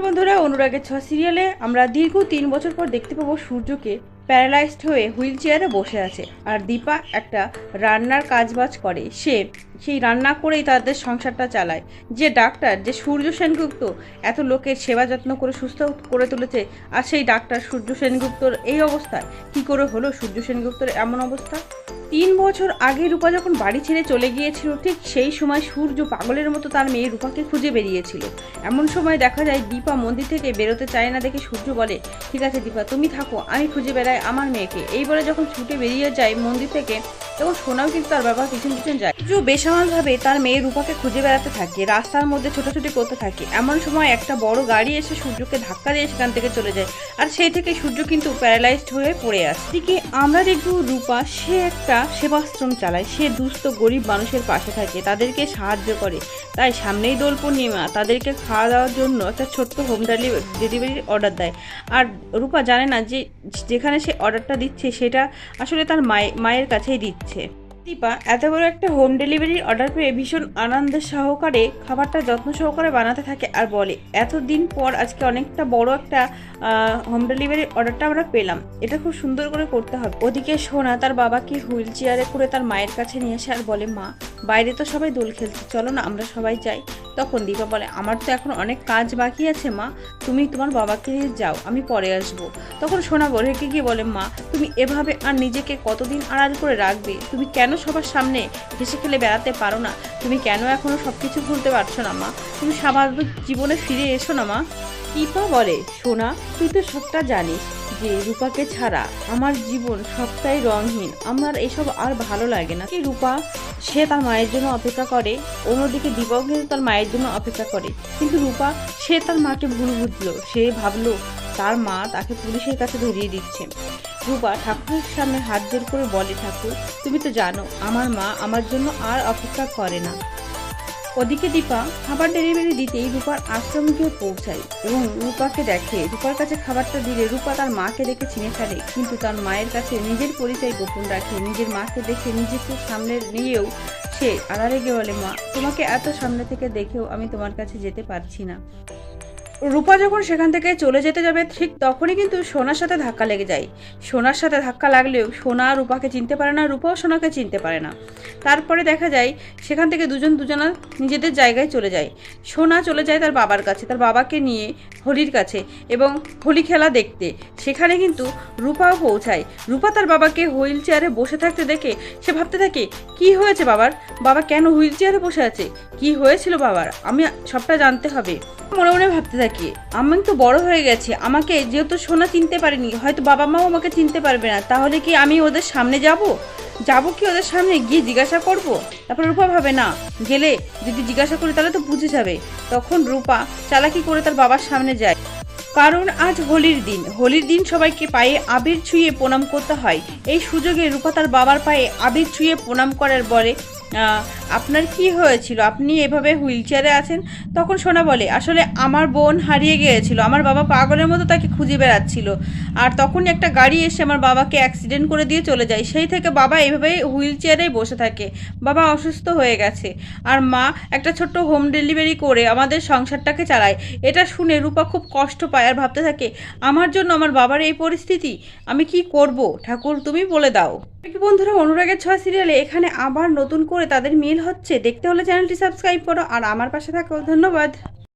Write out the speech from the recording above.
বন্ধুরা, অনুরাগের ছোঁয়া সিরিয়ালে আমরা দীর্ঘ ৩ বছর পর দেখতে পাবো সূর্যকে প্যারালাইজড হয়ে হুইল চেয়ারে বসে আছে। আর দীপা একটা রান্নার কাজবাজ করে, সেই রান্না করেই তাদের সংসারটা চালায়। যে ডাক্তার, যে সূর্য সেনগুপ্ত এত লোকের সেবা যত্ন করে সুস্থ করে তুলেছে, আর সেই ডাক্তার সূর্য সেনগুপ্তর এই অবস্থায় কী করে হলো সূর্য সেনগুপ্তর এমন অবস্থা? ৩ বছর আগে রূপা যখন বাড়ি ছেড়ে চলে গিয়েছিল, ঠিক সেই সময় সূর্য পাগলের মতো তার মেয়ে রূপাকে খুঁজে বেরিয়েছিল। এমন সময় দেখা যায় দীপা মন্দির থেকে বেরোতে চায় না দেখে সূর্য বলে, ঠিক আছে দীপা, তুমি থাকো, আমি খুঁজে বেড়াই আমার মেয়েকে। এই বলে যখন ছুটে বেরিয়ে যায় মন্দির থেকে, তখন সোনাও কিন্তু তার বাবা পিছন পিছন যায়। সূর্য বেসামালভাবে তার মেয়ে রূপাকে খুঁজে বেড়াতে থাকে, রাস্তার মধ্যে ছোটাছুটি করতে থাকে। এমন সময় একটা বড় গাড়ি এসে সূর্যকে ধাক্কা দিয়ে সেখান থেকে চলে যায়। আর সেই থেকে সূর্য কিন্তু প্যারালাইজড হয়ে পড়ে আসে। এদিকে আমরা দেখব রূপা, সে একটা সেবাশ্রম চালায়। সে দুস্থ গরিব মানুষের পাশে থাকে, তাদেরকে সাহায্য করে। তাই সামনেই দোল পূর্ণিমা, তাদেরকে খাওয়া দাওয়ার জন্য একটা ছোট্ট হোম ডেলিভারির অর্ডার দেয়। আর রূপা জানে না যে যেখানে সে অর্ডারটা দিচ্ছে সেটা আসলে তার মায়ের কাছেই দিচ্ছে। দীপা এত বড় একটা হোম ডেলিভারির অর্ডার পেয়ে ভীষণ আনন্দের সহকারে খাবারটা যত্ন সহকারে বানাতে থাকে, আর বলে এতদিন পর আজকে অনেকটা বড় একটা হোম ডেলিভারির অর্ডারটা আমরা পেলাম, এটা খুব সুন্দর করে করতে হবে। ওদিকে সোনা তার বাবাকে হুইল চেয়ারে করে তার মায়ের কাছে নিয়ে আসে আর বলে, মা, বাইরে তো সবাই দোল খেলছে, চলো না আমরা সবাই যাই। তখন দীপা বলে, আমার তো এখন অনেক কাজ বাকি আছে মা, তুমি তোমার বাবাকে নিয়ে যাও, আমি পরে আসবো। তখন সোনা রেখে গিয়ে বলে, মা, তুমি এভাবে আর নিজেকে কতদিন আড়াল করে রাখবে? তুমি কেন সবার সামনে হেসে খেলে বেড়াতে পারো না? তুমি কেন এখনো সব কিছু ভুলতে পারছো না মা? তুমি স্বাভাবিক জীবনে ফিরে এসো না মা। দীপা বলে, সোনা, তুই তো সবটা জানিস যে রূপাকে ছাড়া আমার জীবন সবটাই রঙহীন, আমার এসব আর ভালো লাগে না। কি রূপা, সে তার মায়ের জন্য অপেক্ষা করে, অন্যদিকে দীপাও কিন্তু তার মায়ের জন্য অপেক্ষা করে। কিন্তু রূপা, সে তার মাকে ভুল বুঝলো, সে ভাবলো তার মা তাকে পুলিশের কাছে ধরিয়ে দিচ্ছে। রূপা ঠাকুরের সামনে হাত জোর করে বলে, ঠাকুর, তুমি তো জানো আমার মা আমার জন্য আর অপেক্ষা করে না। ওদিকে দীপা খাবার ডেলিভারি দিতেই রূপার আশ্রমে গিয়ে পৌঁছায় এবং রূপাকে দেখে। রূপার কাছে খাবারটা দিলে রূপা তার মাকে দেখে চিনে ফেলে, কিন্তু তার মায়ের কাছে নিজের পরিচয় গোপন রাখে। নিজের মাকে দেখে নিজেকে সামনে নিয়েও সে আড়ালে গিয়ে বলে, মা, তোমাকে এত সামনে থেকে দেখেও আমি তোমার কাছে যেতে পারছি না। রূপা যখন সেখান থেকে চলে যেতে যাবে, ঠিক তখনই কিন্তু সোনার সাথে ধাক্কা লেগে যায়। সোনার সাথে ধাক্কা লাগলেও সোনা রূপাকে চিনতে পারে না, রূপাও সোনাকে চিনতে পারে না। তারপরে দেখা যায় সেখান থেকে দুজনা নিজেদের জায়গায় চলে যায়। সোনা চলে যায় তার বাবার কাছে, তার বাবাকে নিয়ে হোলির কাছে এবং হোলি খেলা দেখতে। সেখানে কিন্তু রূপাও পৌঁছায়। রূপা তার বাবাকে হুইল চেয়ারে বসে থাকতে দেখে সে ভাবতে থাকে, কি হয়েছে বাবার? বাবা কেন হুইল চেয়ারে বসে আছে? কি হয়েছিল বাবার? আমি সবটা জানতে হবে। মনে মনে ভাবতে থাকি, আমি তো বড় হয়ে গেছি, আমাকে যেহেতু সোনা চিনতে পারেনি, হয়তো বাবা মাও আমাকে চিনতে পারবে না, তাহলে কি আমি ওদের সামনে যাব কি ওদের সামনে গিয়ে জিজ্ঞাসা করব? তারপর রূপা ভাবে, না, গেলে যদি জিজ্ঞাসা করি তাহলে তো বুঝে যাবে। তখন রূপা চালাকি করে তার বাবার সামনে যায়, কারণ আজ হোলির দিন সবাইকে পায়ে আবির ছুঁয়ে প্রণাম করতে হয়। এই সুযোগে রূপা তার বাবার পায়ে আবির ছুঁয়ে প্রণাম করার বলে, আপনার কি হয়েছিল, আপনি এভাবে হুইল চেয়ারে আছেন? তখন সোনা বলে, আসলে আমার বোন হারিয়ে গিয়েছিল, আমার বাবা পাগলের মতো তাকে খুঁজে বেড়াচ্ছিল, আর তখনই একটা গাড়ি এসে আমার বাবাকে অ্যাক্সিডেন্ট করে দিয়ে চলে যায়। সেই থেকে বাবা এভাবেই হুইল চেয়ারেই বসে থাকে। বাবা অসুস্থ হয়ে গেছে, আর মা একটা ছোট্ট হোম ডেলিভারি করে আমাদের সংসারটাকে চালায়। এটা শুনে রূপা খুব কষ্ট পায় আর ভাবতে থাকে, আমার জন্য আমার বাবার এই পরিস্থিতি, আমি কি করব? ঠাকুর, তুমি বলে দাও। বন্ধুরা, অনুরাগের ছোঁয়া সিরিয়ালে এখানে আবার নতুন করে তাদের মিল হচ্ছে। দেখতে হলে চ্যানেলটি সাবস্ক্রাইব করো আর আমার পাশে থাকো। ধন্যবাদ।